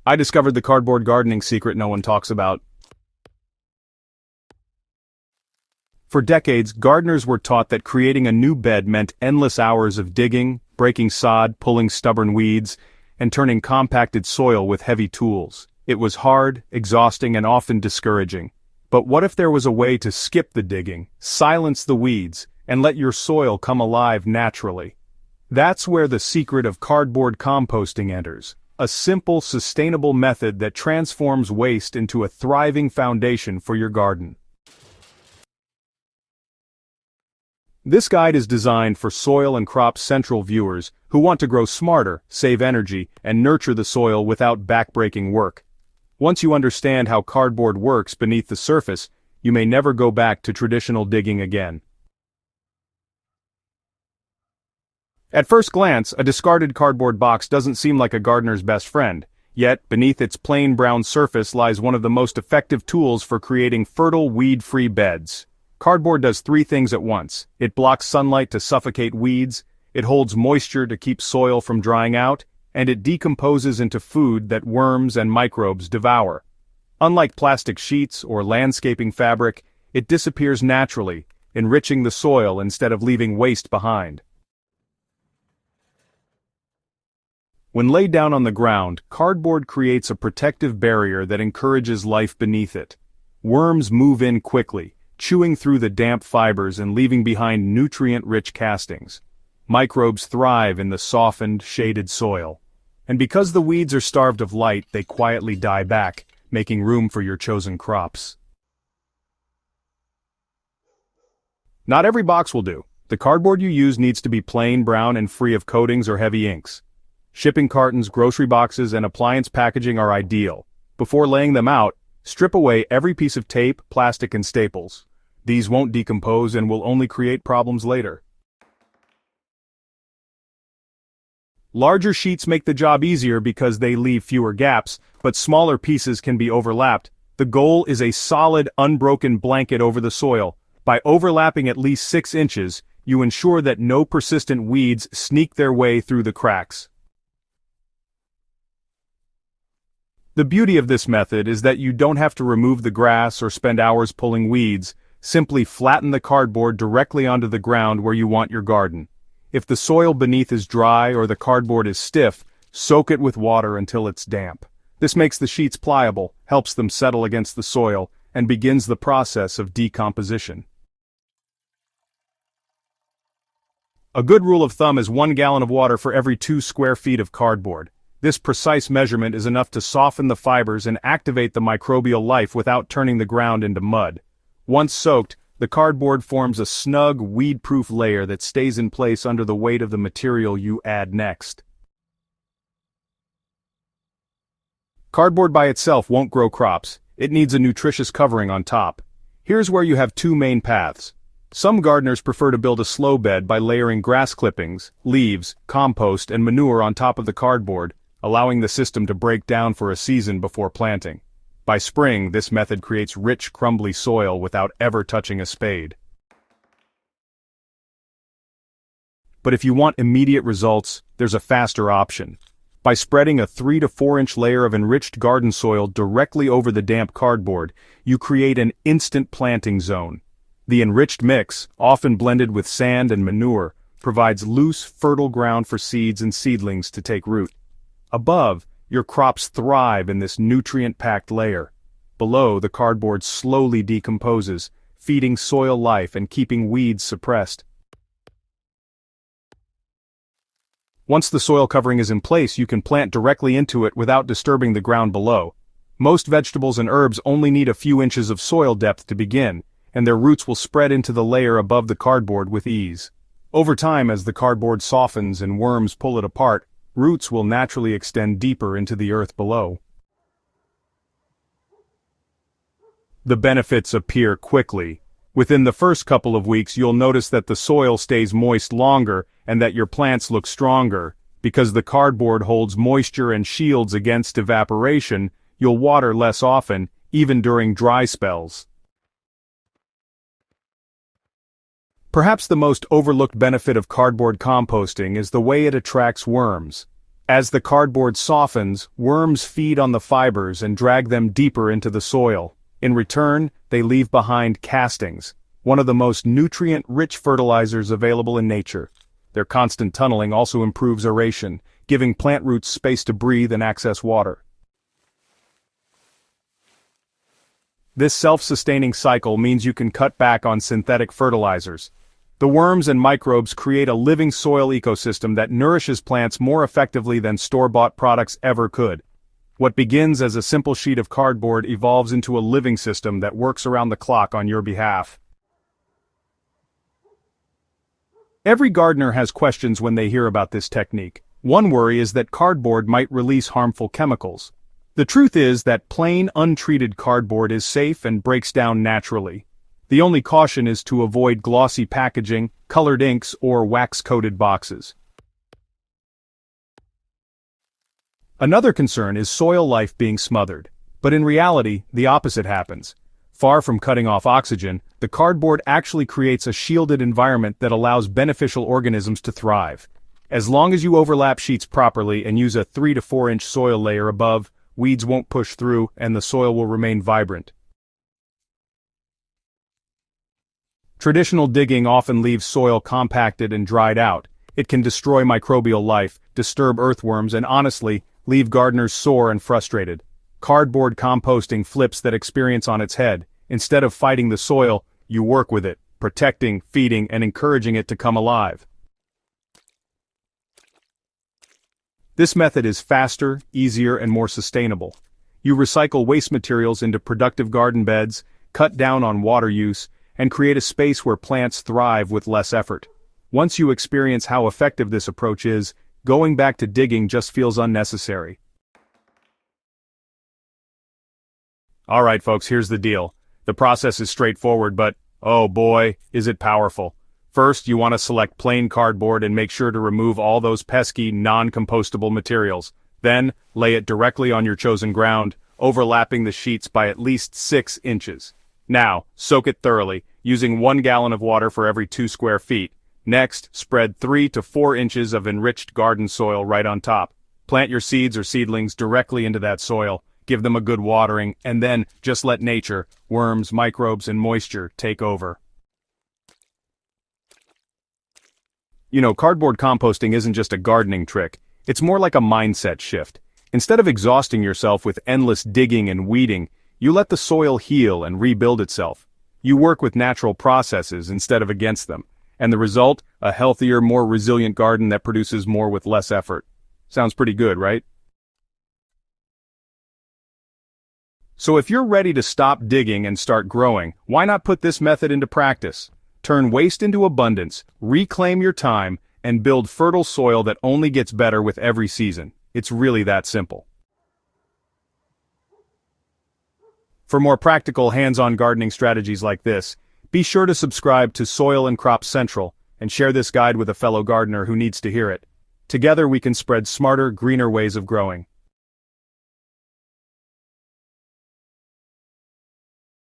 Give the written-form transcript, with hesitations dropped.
I discovered the cardboard gardening secret no one talks about. For decades, gardeners were taught that creating a new bed meant endless hours of digging, breaking sod, pulling stubborn weeds, and turning compacted soil with heavy tools. It was hard, exhausting, and often discouraging. But what if there was a way to skip the digging, silence the weeds, and let your soil come alive naturally? That's where the secret of cardboard composting enters. A simple, sustainable method that transforms waste into a thriving foundation for your garden. This guide is designed for Soil and Crop Central viewers who want to grow smarter, save energy, and nurture the soil without backbreaking work. Once you understand how cardboard works beneath the surface, you may never go back to traditional digging again. At first glance, a discarded cardboard box doesn't seem like a gardener's best friend. Yet, beneath its plain brown surface lies one of the most effective tools for creating fertile, weed-free beds. Cardboard does three things at once. It blocks sunlight to suffocate weeds, it holds moisture to keep soil from drying out, and it decomposes into food that worms and microbes devour. Unlike plastic sheets or landscaping fabric, it disappears naturally, enriching the soil instead of leaving waste behind. When laid down on the ground, cardboard creates a protective barrier that encourages life beneath it. Worms move in quickly, chewing through the damp fibers and leaving behind nutrient-rich castings. Microbes thrive in the softened, shaded soil. And because the weeds are starved of light, they quietly die back, making room for your chosen crops. Not every box will do. The cardboard you use needs to be plain brown and free of coatings or heavy inks. Shipping cartons, grocery boxes, and appliance packaging are ideal. Before laying them out, strip away every piece of tape, plastic, and staples. These won't decompose and will only create problems later. Larger sheets make the job easier because they leave fewer gaps, but smaller pieces can be overlapped. The goal is a solid, unbroken blanket over the soil. By overlapping at least 6 inches, you ensure that no persistent weeds sneak their way through the cracks. The beauty of this method is that you don't have to remove the grass or spend hours pulling weeds. Simply flatten the cardboard directly onto the ground where you want your garden. If the soil beneath is dry or the cardboard is stiff, soak it with water until it's damp. This makes the sheets pliable, helps them settle against the soil, and begins the process of decomposition. A good rule of thumb is 1 gallon of water for every 2 square feet of cardboard. This precise measurement is enough to soften the fibers and activate the microbial life without turning the ground into mud. Once soaked, the cardboard forms a snug, weed-proof layer that stays in place under the weight of the material you add next. Cardboard by itself won't grow crops. It needs a nutritious covering on top. Here's where you have 2 main paths. Some gardeners prefer to build a slow bed by layering grass clippings, leaves, compost, and manure on top of the cardboard, allowing the system to break down for a season before planting. By spring, this method creates rich, crumbly soil without ever touching a spade. But if you want immediate results, there's a faster option. By spreading a 3 to 4 inch layer of enriched garden soil directly over the damp cardboard, you create an instant planting zone. The enriched mix, often blended with sand and manure, provides loose, fertile ground for seeds and seedlings to take root. Above, your crops thrive in this nutrient-packed layer. Below, the cardboard slowly decomposes, feeding soil life and keeping weeds suppressed. Once the soil covering is in place, you can plant directly into it without disturbing the ground below. Most vegetables and herbs only need a few inches of soil depth to begin, and their roots will spread into the layer above the cardboard with ease. Over time, as the cardboard softens and worms pull it apart, roots will naturally extend deeper into the earth below. The benefits appear quickly. Within the first couple of weeks, you'll notice that the soil stays moist longer and that your plants look stronger. Because the cardboard holds moisture and shields against evaporation, you'll water less often, even during dry spells. Perhaps the most overlooked benefit of cardboard composting is the way it attracts worms. As the cardboard softens, worms feed on the fibers and drag them deeper into the soil. In return, they leave behind castings, one of the most nutrient-rich fertilizers available in nature. Their constant tunneling also improves aeration, giving plant roots space to breathe and access water. This self-sustaining cycle means you can cut back on synthetic fertilizers. The worms and microbes create a living soil ecosystem that nourishes plants more effectively than store-bought products ever could. What begins as a simple sheet of cardboard evolves into a living system that works around the clock on your behalf. Every gardener has questions when they hear about this technique. One worry is that cardboard might release harmful chemicals. The truth is that plain, untreated cardboard is safe and breaks down naturally. The only caution is to avoid glossy packaging, colored inks, or wax-coated boxes. Another concern is soil life being smothered. But in reality, the opposite happens. Far from cutting off oxygen, the cardboard actually creates a shielded environment that allows beneficial organisms to thrive. As long as you overlap sheets properly and use a 3 to 4 inch soil layer above, weeds won't push through and the soil will remain vibrant. Traditional digging often leaves soil compacted and dried out. It can destroy microbial life, disturb earthworms, and honestly, leave gardeners sore and frustrated. Cardboard composting flips that experience on its head. Instead of fighting the soil, you work with it, protecting, feeding, and encouraging it to come alive. This method is faster, easier, and more sustainable. You recycle waste materials into productive garden beds, cut down on water use, and create a space where plants thrive with less effort. Once you experience how effective this approach is, going back to digging just feels unnecessary. Alright folks, here's the deal. The process is straightforward, but, oh boy, is it powerful. First, you want to select plain cardboard and make sure to remove all those pesky, non-compostable materials. Then, lay it directly on your chosen ground, overlapping the sheets by at least 6 inches. Now, soak it thoroughly, using 1 gallon of water for every 2 square feet. Next, spread 3 to 4 inches of enriched garden soil right on top. Plant your seeds or seedlings directly into that soil, give them a good watering, and then just let nature, worms, microbes, and moisture take over. You know, cardboard composting isn't just a gardening trick, it's more like a mindset shift. Instead of exhausting yourself with endless digging and weeding, you let the soil heal and rebuild itself. You work with natural processes instead of against them. And the result, a healthier, more resilient garden that produces more with less effort. Sounds pretty good, right? So if you're ready to stop digging and start growing, why not put this method into practice? Turn waste into abundance, reclaim your time, and build fertile soil that only gets better with every season. It's really that simple. For more practical, hands-on gardening strategies like this, be sure to subscribe to Soil and Crop Central and share this guide with a fellow gardener who needs to hear it. Together we can spread smarter, greener ways of growing.